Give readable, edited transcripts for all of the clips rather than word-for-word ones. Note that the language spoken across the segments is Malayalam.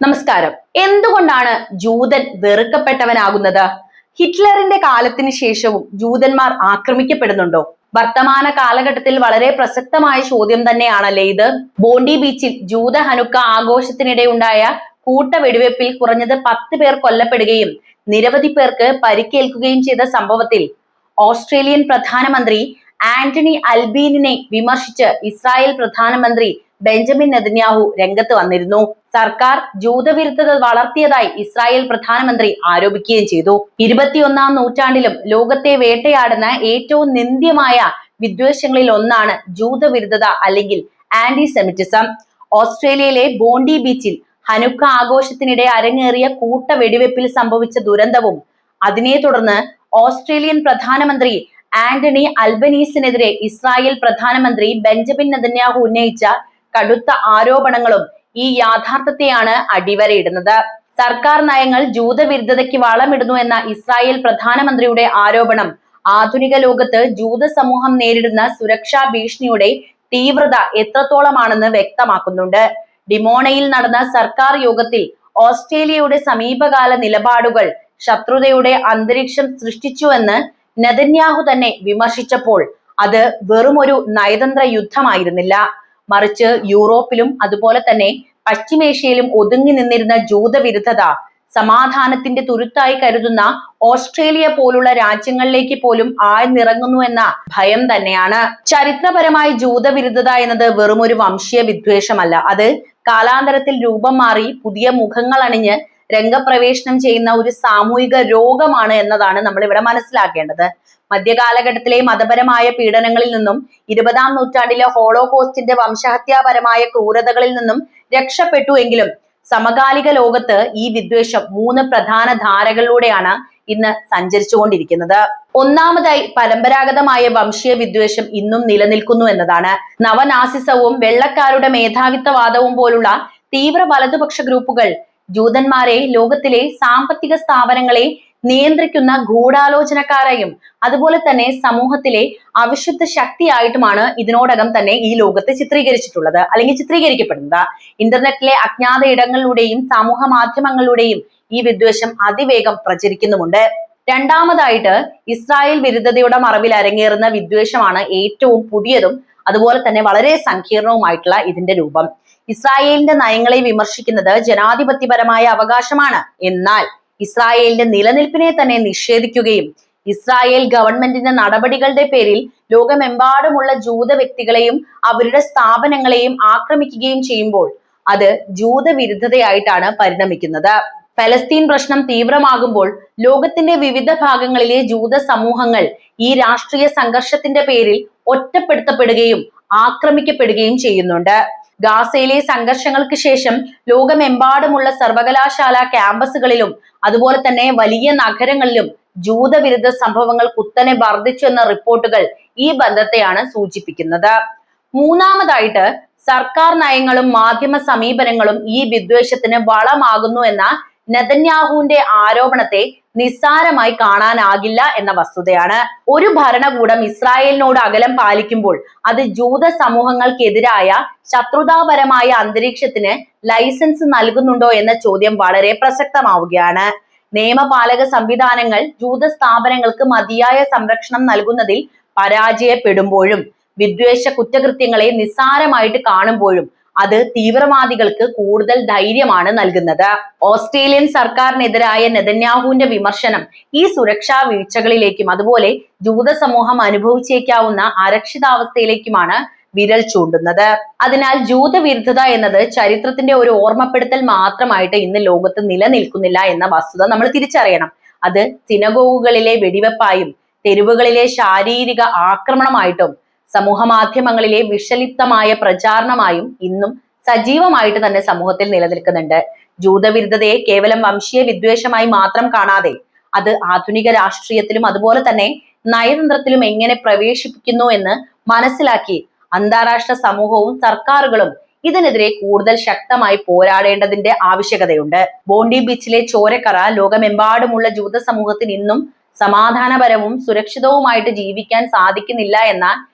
നമസ്കാരം. എന്തുകൊണ്ടാണ് ജൂതൻ വെറുക്കപ്പെട്ടവനാകുന്നത്? ഹിറ്റ്ലറിന്റെ കാലത്തിന് ശേഷവും ജൂതന്മാർ ആക്രമിക്കപ്പെടുന്നുണ്ടോ? വർത്തമാന കാലഘട്ടത്തിൽ വളരെ പ്രസക്തമായ ചോദ്യം തന്നെയാണല്ലേ ഇത്. ബോണ്ടി ബീച്ചിൽ ജൂത ഹനുക്ക ആഘോഷത്തിനിടെ ഉണ്ടായ കൂട്ടവെടിവെപ്പിൽ കുറഞ്ഞത് 10 പേർ കൊല്ലപ്പെടുകയും നിരവധി പേർക്ക് പരിക്കേൽക്കുകയും ചെയ്ത സംഭവത്തിൽ ഓസ്ട്രേലിയൻ പ്രധാനമന്ത്രി ആന്റണി അൽബീനിനെ വിമർശിച്ച് ഇസ്രായേൽ പ്രധാനമന്ത്രി ബെഞ്ചമിൻ നെതന്യാഹു രംഗത്ത് വന്നിരുന്നു. സർക്കാർ ജൂതവിരുദ്ധത വളർത്തിയതായി ഇസ്രായേൽ പ്രധാനമന്ത്രി ആരോപിക്കുകയും ചെയ്തു. 21-ാം നൂറ്റാണ്ടിലും ലോകത്തെ വേട്ടയാടുന്ന ഏറ്റവും നിന്ദ്യമായ വിദ്വേഷങ്ങളിൽ ഒന്നാണ് ജൂതവിരുദ്ധത അല്ലെങ്കിൽ ആന്റിസെമിറ്റിസം. ഓസ്ട്രേലിയയിലെ ബോണ്ടി ബീച്ചിൽ ഹനുക്ക ആഘോഷത്തിനിടെ അരങ്ങേറിയ കൂട്ട വെടിവെപ്പിൽ സംഭവിച്ച ദുരന്തവും അതിനെ തുടർന്ന് ഓസ്ട്രേലിയൻ പ്രധാനമന്ത്രി ആന്റണി അൽബനീസിനെതിരെ ഇസ്രായേൽ പ്രധാനമന്ത്രി ബെഞ്ചമിൻ നെതന്യാഹു ഉന്നയിച്ച കടുത്ത ആരോപണങ്ങളും ഈ യാഥാർത്ഥ്യത്തെയാണ് അടിവരയിടുന്നത്. സർക്കാർ നയങ്ങൾ ജൂതവിരുദ്ധതയ്ക്ക് വളമിടുന്നു എന്ന ഇസ്രായേൽ പ്രധാനമന്ത്രിയുടെ ആരോപണം ആധുനിക ലോകത്ത് ജൂത സമൂഹം നേരിടുന്ന സുരക്ഷാ ഭീഷണിയുടെ തീവ്രത എത്രത്തോളമാണെന്ന് വ്യക്തമാക്കുന്നുണ്ട്. ഡിമോണയിൽ നടന്ന സർക്കാർ യോഗത്തിൽ ഓസ്ട്രേലിയയുടെ സമീപകാല നിലപാടുകൾ ശത്രുതയുടെ അന്തരീക്ഷം സൃഷ്ടിച്ചുവെന്ന് നെതന്യാഹു തന്നെ വിമർശിച്ചപ്പോൾ അത് വെറുമൊരു നയതന്ത്ര യുദ്ധമായിരുന്നില്ല, മറിച്ച് യൂറോപ്പിലും അതുപോലെ തന്നെ പശ്ചിമേഷ്യയിലും ഒതുങ്ങി നിന്നിരുന്ന ജൂതവിരുദ്ധത സമാധാനത്തിന്റെ തുരുത്തായി കരുതുന്ന ഓസ്ട്രേലിയ പോലുള്ള രാജ്യങ്ങളിലേക്ക് പോലും ആഴ്ന്നിറങ്ങുന്നു എന്ന ഭയം തന്നെയാണ്. ചരിത്രപരമായി ജൂതവിരുദ്ധത എന്നത് വെറുമൊരു വംശീയ വിദ്വേഷമല്ല, അത് കാലാന്തരത്തിൽ രൂപം മാറി പുതിയ മുഖങ്ങൾ അണിഞ്ഞ് രംഗപ്രവേശനം ചെയ്യുന്ന ഒരു സാമൂഹിക രോഗമാണ് എന്നതാണ് നമ്മൾ ഇവിടെ മനസ്സിലാക്കേണ്ടത്. മധ്യകാലഘട്ടത്തിലെ മതപരമായ പീഡനങ്ങളിൽ നിന്നും 20-ാം നൂറ്റാണ്ടിലെ ഹോളോകോസ്റ്റിന്റെ വംശഹത്യാപരമായ ക്രൂരതകളിൽ നിന്നും രക്ഷപ്പെട്ടു എങ്കിലും സമകാലിക ലോകത്ത് ഈ വിദ്വേഷം 3 പ്രധാന ധാരകളിലൂടെയാണ് ഇന്ന് സഞ്ചരിച്ചുകൊണ്ടിരിക്കുന്നത്. ഒന്നാമതായി പരമ്പരാഗതമായ വംശീയ വിദ്വേഷം ഇന്നും നിലനിൽക്കുന്നു എന്നതാണ്. നവനാസിസവും വെള്ളക്കാരുടെ മേധാവിത്വവാദവും പോലുള്ള തീവ്ര വലതുപക്ഷ ഗ്രൂപ്പുകൾ ജൂതന്മാരെ ലോകത്തിലെ സാമ്പത്തിക സ്ഥാപനങ്ങളെ നിയന്ത്രിക്കുന്ന ഗൂഢാലോചനക്കാരായും അതുപോലെ തന്നെ സമൂഹത്തിലെ അവിശുദ്ധ ശക്തിയായിട്ടുമാണ് ഇതിനോടകം തന്നെ ഈ ലോകത്ത് ചിത്രീകരിച്ചിട്ടുള്ളത് അല്ലെങ്കിൽ ചിത്രീകരിക്കപ്പെടുന്നത്. ഇന്റർനെറ്റിലെ അജ്ഞാത ഇടങ്ങളിലൂടെയും സമൂഹ മാധ്യമങ്ങളിലൂടെയും ഈ വിദ്വേഷം അതിവേഗം പ്രചരിക്കുന്നുമുണ്ട്. രണ്ടാമതായിട്ട് ഇസ്രായേൽ വിരുദ്ധതയുടെ മറവിൽ അരങ്ങേറുന്ന വിദ്വേഷമാണ് ഏറ്റവും പുതിയതും അതുപോലെ തന്നെ വളരെ സങ്കീർണവുമായിട്ടുള്ള ഇതിന്റെ രൂപം. ഇസ്രായേലിന്റെ നയങ്ങളെ വിമർശിക്കുന്നത് ജനാധിപത്യപരമായ അവകാശമാണ്. എന്നാൽ ഇസ്രായേലിന്റെ നിലനിൽപ്പിനെ തന്നെ നിഷേധിക്കുകയും ഇസ്രായേൽ ഗവൺമെന്റിന്റെ നടപടികളുടെ പേരിൽ ലോകമെമ്പാടുമുള്ള ജൂത വ്യക്തികളെയും അവരുടെ സ്ഥാപനങ്ങളെയും ആക്രമിക്കുകയും ചെയ്യുമ്പോൾ അത് ജൂതവിരുദ്ധതയായിട്ടാണ് പരിണമിക്കുന്നത്. ഫലസ്തീൻ പ്രശ്നം തീവ്രമാകുമ്പോൾ ലോകത്തിന്റെ വിവിധ ഭാഗങ്ങളിലെ ജൂത സമൂഹങ്ങൾ ഈ രാഷ്ട്രീയ സംഘർഷത്തിന്റെ പേരിൽ ഒറ്റപ്പെടുത്തപ്പെടുകയും ആക്രമിക്കപ്പെടുകയും ചെയ്യുന്നുണ്ട്. ഗാസയിലെ സംഘർഷങ്ങൾക്ക് ശേഷം ലോകമെമ്പാടുമുള്ള സർവകലാശാല ക്യാമ്പസുകളിലും അതുപോലെ തന്നെ വലിയ നഗരങ്ങളിലും ജൂതവിരുദ്ധ സംഭവങ്ങൾ കുത്തനെ വർദ്ധിച്ചു എന്ന റിപ്പോർട്ടുകൾ ഈ ബന്ധത്തെയാണ് സൂചിപ്പിക്കുന്നത്. മൂന്നാമതായിട്ട് സർക്കാർ നയങ്ങളും മാധ്യമ സമീപനങ്ങളും ഈ വിദ്വേഷത്തിന് വളമാകുന്നു എന്ന നെതന്യാഹുവിന്റെ ആരോപണത്തെ നിസ്സാരമായി കാണാനാകില്ല എന്ന വസ്തുതയാണ്. ഒരു ഭരണകൂടം ഇസ്രായേലിനോട് അകലം പാലിക്കുമ്പോൾ അത് ജൂത സമൂഹങ്ങൾക്കെതിരായ ശത്രുതാപരമായ അന്തരീക്ഷത്തിന് ലൈസൻസ് നൽകുന്നുണ്ടോ എന്ന ചോദ്യം വളരെ പ്രസക്തമാവുകയാണ്. നിയമപാലക സംവിധാനങ്ങൾ ജൂത സ്ഥാപനങ്ങൾക്ക് മതിയായ സംരക്ഷണം നൽകുന്നതിൽ പരാജയപ്പെടുമ്പോഴും വിദ്വേഷ കുറ്റകൃത്യങ്ങളെ നിസ്സാരമായിട്ട് കാണുമ്പോഴും അത് തീവ്രവാദികൾക്ക് കൂടുതൽ ധൈര്യമാണ് നൽകുന്നത്. ഓസ്ട്രേലിയൻ സർക്കാരിനെതിരായ നെതന്യാഹുവിന്റെ വിമർശനം ഈ സുരക്ഷാ വീഴ്ചകളിലേക്കും അതുപോലെ ജൂത സമൂഹം അനുഭവിച്ചേക്കാവുന്ന അരക്ഷിതാവസ്ഥയിലേക്കുമാണ് വിരൽ ചൂണ്ടുന്നത്. അതിനാൽ ജൂതവിരുദ്ധത എന്നത് ചരിത്രത്തിന്റെ ഒരു ഓർമ്മപ്പെടുത്തൽ മാത്രമായിട്ട് ഇന്ന് ലോകത്ത് നിലനിൽക്കുന്നില്ല എന്ന വസ്തുത നമ്മൾ തിരിച്ചറിയണം. അത് സിനഗോഗുകളിലെ വെടിവെപ്പായും തെരുവുകളിലെ ശാരീരിക ആക്രമണമായിട്ടും സമൂഹ മാധ്യമങ്ങളിലെ വിഷലിപ്തമായ പ്രചാരണമായും ഇന്നും സജീവമായിട്ട് തന്നെ സമൂഹത്തിൽ നിലനിൽക്കുന്നുണ്ട്. ജൂതവിരുദ്ധതയെ കേവലം വംശീയ വിദ്വേഷമായി മാത്രം കാണാതെ അത് ആധുനിക രാഷ്ട്രീയത്തിലും അതുപോലെ തന്നെ നയതന്ത്രത്തിലും എങ്ങനെ പ്രവേശിപ്പിക്കുന്നു എന്ന് മനസ്സിലാക്കി അന്താരാഷ്ട്ര സമൂഹവും സർക്കാരുകളും ഇതിനെതിരെ കൂടുതൽ ശക്തമായി പോരാടേണ്ടതിന്റെ ആവശ്യകതയുണ്ട്. ബോണ്ടി ബീച്ചിലെ ചോരക്കറ ലോകമെമ്പാടുമുള്ള ജൂത സമൂഹത്തിന് ഇന്നും സമാധാനപരവും സുരക്ഷിതവുമായിട്ട് ജീവിക്കാൻ സാധിക്കുന്നില്ല എന്ന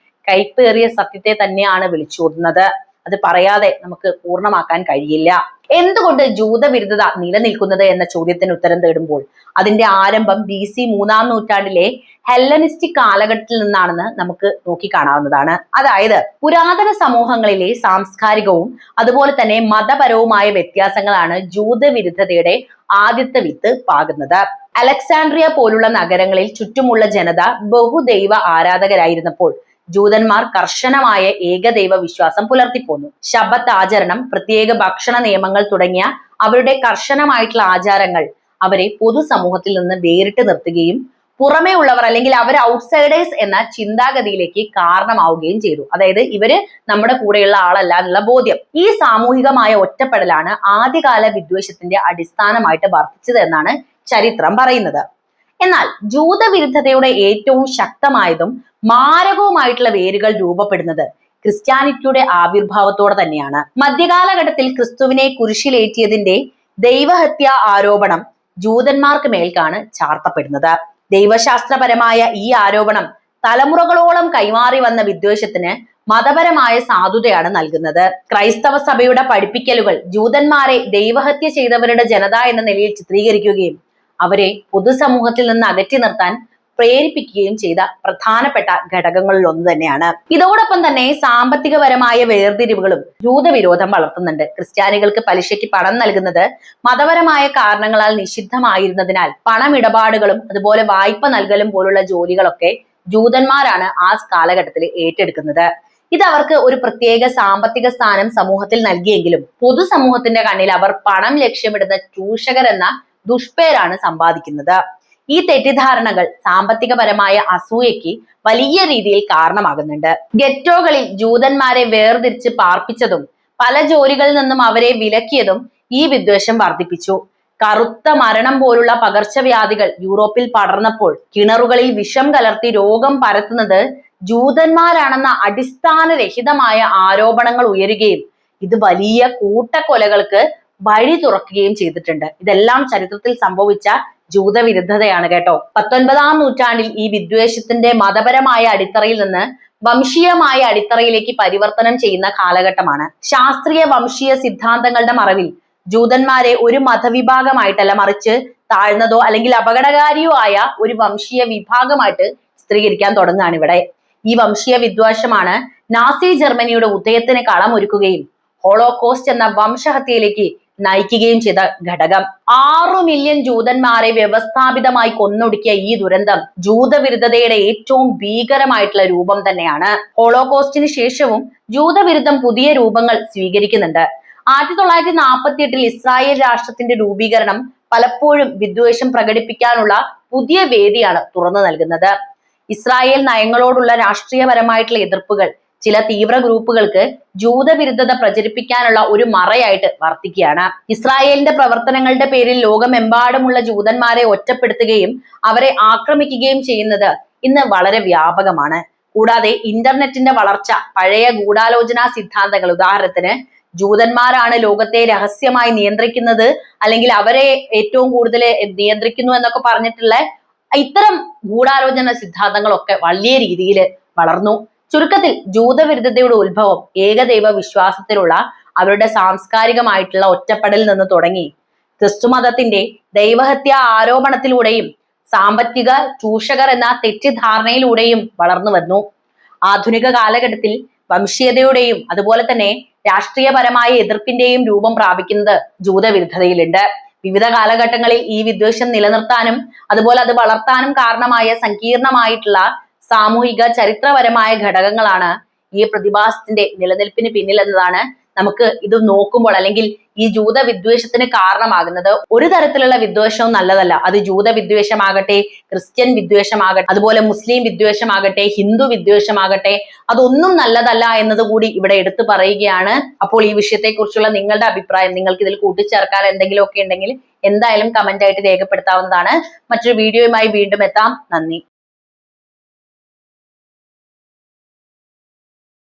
കൈപ്പേറിയ സത്യത്തെ തന്നെയാണ് വിളിച്ചോതുന്നത്. അത് പറയാതെ നമുക്ക് പൂർണ്ണമാക്കാൻ കഴിയില്ല. എന്തുകൊണ്ട് ജൂതവിരുദ്ധത നിലനിൽക്കുന്നത് എന്ന ചോദ്യത്തിന് ഉത്തരം തേടുമ്പോൾ അതിന്റെ ആരംഭം BC 3-ാം നൂറ്റാണ്ടിലെ ഹെല്ലനിസ്റ്റിക് കാലഘട്ടത്തിൽ നിന്നാണെന്ന് നമുക്ക് നോക്കിക്കാണാവുന്നതാണ്. അതായത് പുരാതന സമൂഹങ്ങളിലെ സാംസ്കാരികവും അതുപോലെ തന്നെ മതപരവുമായ വ്യത്യാസങ്ങളാണ് ജൂതവിരുദ്ധതയുടെ ആദ്യത്തെ വിത്ത് പാകുന്നത്. അലക്സാൻഡ്രിയ പോലുള്ള നഗരങ്ങളിൽ ചുറ്റുമുള്ള ജനത ബഹുദൈവ ആരാധകരായിരുന്നപ്പോൾ ജൂതന്മാർ കർശനമായ ഏകദൈവ വിശ്വാസം പുലർത്തിപ്പോന്നു. ശബ്ബത്ത് ആചരണം, പ്രത്യേക ഭക്ഷണ നിയമങ്ങൾ തുടങ്ങിയ അവരുടെ കർശനമായിട്ടുള്ള ആചാരങ്ങൾ അവരെ പൊതുസമൂഹത്തിൽ നിന്ന് വേറിട്ട് നിർത്തുകയും പുറമേ ഉള്ളവർ അല്ലെങ്കിൽ അവർ ഔട്ട്സൈഡേഴ്സ് എന്ന ചിന്താഗതിയിലേക്ക് കാരണമാവുകയും ചെയ്തു. അതായത് ഇവര് നമ്മുടെ കൂടെയുള്ള ആളല്ല എന്നുള്ള ബോധ്യം. ഈ സാമൂഹികമായ ഒറ്റപ്പെടലാണ് ആദ്യകാല വിദ്വേഷത്തിന്റെ അടിസ്ഥാനമായിട്ട് വർദ്ധിച്ചത് എന്നാണ് ചരിത്രം പറയുന്നത്. എന്നാൽ ജൂതവിരുദ്ധതയുടെ ഏറ്റവും ശക്തമായതും മാരകവുമായിട്ടുള്ള വേരുകൾ രൂപപ്പെടുന്നത് ക്രിസ്ത്യാനിറ്റിയുടെ ആവിർഭാവത്തോടെ തന്നെയാണ്. മധ്യകാലഘട്ടത്തിൽ ക്രിസ്തുവിനെ കുരിശിലേറ്റിയതിന്റെ ദൈവഹത്യാ ആരോപണം ജൂതന്മാർക്ക് മേൽക്കാണ് ചാർത്തപ്പെടുന്നത്. ദൈവശാസ്ത്രപരമായ ഈ ആരോപണം തലമുറകളോളം കൈമാറി വന്ന വിദ്വേഷത്തിന് മതപരമായ സാധുതയാണ് നൽകുന്നത്. ക്രൈസ്തവ സഭയുടെ പഠിപ്പിക്കലുകൾ ജൂതന്മാരെ ദൈവഹത്യ ചെയ്തവരുടെ ജനത എന്ന നിലയിൽ ചിത്രീകരിക്കുകയും അവരെ പൊതുസമൂഹത്തിൽ നിന്ന് അകറ്റി നിർത്താൻ പ്രേരിപ്പിക്കുകയും ചെയ്ത പ്രധാനപ്പെട്ട ഘടകങ്ങളിൽ ഒന്ന് തന്നെയാണ്. ഇതോടൊപ്പം തന്നെ സാമ്പത്തികപരമായ വേർതിരിവുകളും ജൂതവിരോധം വളർത്തുന്നുണ്ട്. ക്രിസ്ത്യാനികൾക്ക് പലിശയ്ക്ക് പണം നൽകുന്നത് മതപരമായ കാരണങ്ങളാൽ നിഷിദ്ധമായിരുന്നതിനാൽ പണമിടപാടുകളും അതുപോലെ വായ്പ നൽകലും പോലുള്ള ജോലികളൊക്കെ ജൂതന്മാരാണ് ആ കാലഘട്ടത്തിൽ ഏറ്റെടുക്കുന്നത്. ഇത് അവർക്ക് ഒരു പ്രത്യേക സാമ്പത്തിക സ്ഥാനം സമൂഹത്തിൽ നൽകിയെങ്കിലും പൊതുസമൂഹത്തിന്റെ കണ്ണിൽ അവർ പണം ലക്ഷ്യമിടുന്ന ചൂഷകർ എന്ന ദുഷ്പേരാണ് സമ്പാദിക്കുന്നത്. ഈ തെറ്റിദ്ധാരണകൾ സാമ്പത്തികപരമായ അസൂയയ്ക്ക് വലിയ രീതിയിൽ കാരണമാകുന്നുണ്ട്. ഗെറ്റോകളിൽ ജൂതന്മാരെ വേർതിരിച്ച് പാർപ്പിച്ചതും പല ജോലികളിൽ നിന്നും അവരെ വിലക്കിയതും ഈ വിദ്വേഷം വർദ്ധിപ്പിച്ചു. കറുത്ത മരണം പോലുള്ള പകർച്ചവ്യാധികൾ യൂറോപ്പിൽ പടർന്നപ്പോൾ കിണറുകളിൽ വിഷം കലർത്തി രോഗം പരത്തുന്നത് ജൂതന്മാരാണെന്ന അടിസ്ഥാനരഹിതമായ ആരോപണങ്ങൾ ഉയരുകയും ഇത് വലിയ കൂട്ടക്കൊലകൾക്ക് വഴി തുറക്കുകയും ചെയ്തിട്ടുണ്ട്. ഇതെല്ലാം ചരിത്രത്തിൽ സംഭവിച്ച ജൂതവിരുദ്ധതയാണ് കേട്ടോ. 19-ാം നൂറ്റാണ്ടിൽ ഈ വിദ്വേഷത്തിന്റെ മതപരമായ അടിത്തറയിൽ നിന്ന് വംശീയമായ അടിത്തറയിലേക്ക് പരിവർത്തനം ചെയ്യുന്ന കാലഘട്ടമാണ്. ശാസ്ത്രീയ വംശീയ സിദ്ധാന്തങ്ങളുടെ മറവിൽ ജൂതന്മാരെ ഒരു മതവിഭാഗമായിട്ടല്ല, മറിച്ച് താഴ്ന്നതോ അല്ലെങ്കിൽ അപകടകാരിയോ ആയ ഒരു വംശീയ വിഭാഗമായിട്ട് ചിത്രീകരിക്കാൻ തുടങ്ങുകയാണ് ഇവിടെ. ഈ വംശീയ വിദ്വേഷമാണ് നാസി ജർമ്മനിയുടെ ഉദയത്തിന് കളമൊരുക്കുകയും ഹോളോകോസ്റ്റ് എന്ന വംശഹത്യയിലേക്ക് നയിക്കുകയും ചെയ്ത ഘടകം. 6 മില്യൺ ജൂതന്മാരെ വ്യവസ്ഥാപിതമായി കൊന്നൊടുക്കിയ ഈ ദുരന്തം ജൂതവിരുദ്ധതയുടെ ഏറ്റവും ഭീകരമായിട്ടുള്ള രൂപം തന്നെയാണ്. ഹോളോകോസ്റ്റിന് ശേഷവും ജൂതവിരുദ്ധം പുതിയ രൂപങ്ങൾ സ്വീകരിക്കുന്നുണ്ട്. 1948 ഇസ്രായേൽ രാഷ്ട്രത്തിന്റെ രൂപീകരണം പലപ്പോഴും വിദ്വേഷം പ്രകടിപ്പിക്കാനുള്ള പുതിയ വേദിയാണ് തുറന്നു നൽകുന്നത്. ഇസ്രായേൽ നയങ്ങളോടുള്ള രാഷ്ട്രീയപരമായിട്ടുള്ള എതിർപ്പുകൾ ചില തീവ്ര ഗ്രൂപ്പുകൾക്ക് ജൂതവിരുദ്ധത പ്രചരിപ്പിക്കാനുള്ള ഒരു മറയായിട്ട് വർത്തിക്കുകയാണ്. ഇസ്രായേലിന്റെ പ്രവർത്തനങ്ങളുടെ പേരിൽ ലോകമെമ്പാടുമുള്ള ജൂതന്മാരെ ഒറ്റപ്പെടുത്തുകയും അവരെ ആക്രമിക്കുകയും ചെയ്യുന്നത് ഇന്ന് വളരെ വ്യാപകമാണ്. കൂടാതെ ഇന്റർനെറ്റിന്റെ വളർച്ച പഴയ ഗൂഢാലോചനാ സിദ്ധാന്തങ്ങൾ, ഉദാഹരണത്തിന് ജൂതന്മാരാണ് ലോകത്തെ രഹസ്യമായി നിയന്ത്രിക്കുന്നത് അല്ലെങ്കിൽ അവരെ ഏറ്റവും കൂടുതൽ നിയന്ത്രിക്കുന്നു എന്നൊക്കെ പറഞ്ഞിട്ടുള്ള ഇത്തരം ഗൂഢാലോചന സിദ്ധാന്തങ്ങളൊക്കെ വലിയ രീതിയിൽ വളർന്നു. ചുരുക്കത്തിൽ ജൂതവിരുദ്ധതയുടെ ഉത്ഭവം ഏകദൈവ വിശ്വാസത്തിലുള്ള അവരുടെ സാംസ്കാരികമായിട്ടുള്ള ഒറ്റപ്പെടലിൽ നിന്ന് തുടങ്ങി ക്രിസ്തുമതത്തിന്റെ ദൈവഹത്യ ആരോപണത്തിലൂടെയും സാമ്പത്തിക ചൂഷകർ എന്ന തെറ്റിദ്ധാരണയിലൂടെയും വളർന്നു വന്നു. ആധുനിക കാലഘട്ടത്തിൽ വംശീയതയുടെയും അതുപോലെ തന്നെ രാഷ്ട്രീയപരമായ എതിർപ്പിന്റെയും രൂപം പ്രാപിക്കുന്നത് ജൂതവിരുദ്ധതയിലുണ്ട്. വിവിധ കാലഘട്ടങ്ങളിൽ ഈ വിദ്വേഷം നിലനിർത്താനും അതുപോലെ അത് വളർത്താനും കാരണമായ സങ്കീർണമായിട്ടുള്ള സാമൂഹിക ചരിത്രപരമായ ഘടകങ്ങളാണ് ഈ പ്രതിഭാസത്തിന്റെ നിലനിൽപ്പിന് പിന്നിൽ എന്നതാണ് നമുക്ക് ഇത് നോക്കുമ്പോൾ അല്ലെങ്കിൽ ഈ ജൂത വിദ്വേഷത്തിന് കാരണമാകുന്നത്. ഒരു തരത്തിലുള്ള വിദ്വേഷവും നല്ലതല്ല. അത് ജൂത വിദ്വേഷമാകട്ടെ, ക്രിസ്ത്യൻ വിദ്വേഷമാകട്ടെ, അതുപോലെ മുസ്ലിം വിദ്വേഷമാകട്ടെ, ഹിന്ദു വിദ്വേഷമാകട്ടെ, അതൊന്നും നല്ലതല്ല എന്നത് കൂടി ഇവിടെ എടുത്തു പറയുകയാണ്. അപ്പോൾ ഈ വിഷയത്തെക്കുറിച്ചുള്ള നിങ്ങളുടെ അഭിപ്രായം, നിങ്ങൾക്ക് ഇതിൽ കൂട്ടിച്ചേർക്കാൻ എന്തെങ്കിലുമൊക്കെ ഉണ്ടെങ്കിൽ എന്തായാലും കമന്റ് ആയിട്ട് രേഖപ്പെടുത്താവുന്നതാണ്. മറ്റൊരു വീഡിയോയുമായി വീണ്ടും എത്താം. നന്ദി.